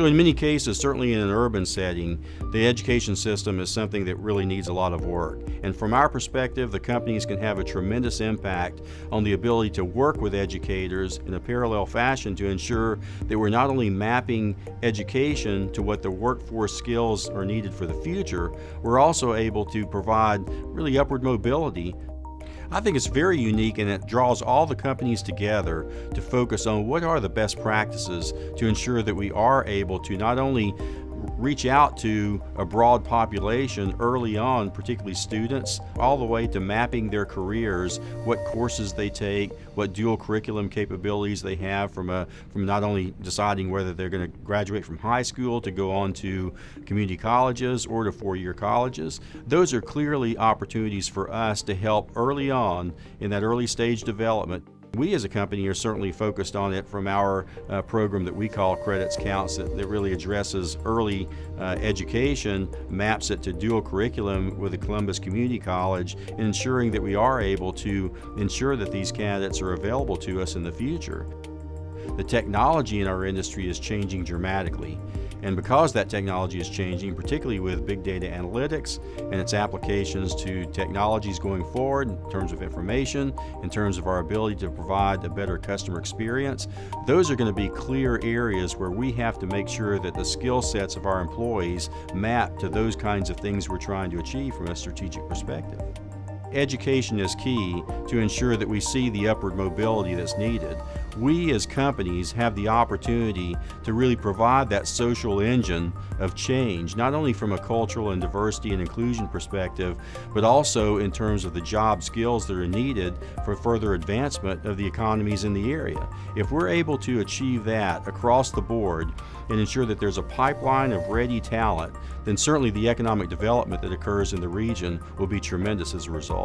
So in many cases, certainly in an urban setting, the education system is something that really needs a lot of work. And from our perspective, the companies can have a tremendous impact on the ability to work with educators in a parallel fashion to ensure that we're not only mapping education to what the workforce skills are needed for the future, we're also able to provide really upward mobility. I think it's very unique, and it draws all the companies together to focus on what are the best practices to ensure that we are able to not only reach out to a broad population early on, particularly students, all the way to mapping their careers, what courses they take, what dual curriculum capabilities they have from not only deciding whether they're going to graduate from high school to go on to community colleges or to four-year colleges. Those are clearly opportunities for us to help early on in that early stage development. We as a company are certainly focused on it from our program that we call Credits Counts, that really addresses early education, maps it to dual curriculum with the Columbus Community College, and ensuring that we are able to ensure that these candidates are available to us in the future. The technology in our industry is changing dramatically. And because that technology is changing, particularly with big data analytics and its applications to technologies going forward in terms of information, in terms of our ability to provide a better customer experience, those are going to be clear areas where we have to make sure that the skill sets of our employees map to those kinds of things we're trying to achieve from a strategic perspective. Education is key to ensure that we see the upward mobility that's needed. We as companies have the opportunity to really provide that social engine of change, not only from a cultural and diversity and inclusion perspective, but also in terms of the job skills that are needed for further advancement of the economies in the area. If we're able to achieve that across the board and ensure that there's a pipeline of ready talent, then certainly the economic development that occurs in the region will be tremendous as a result.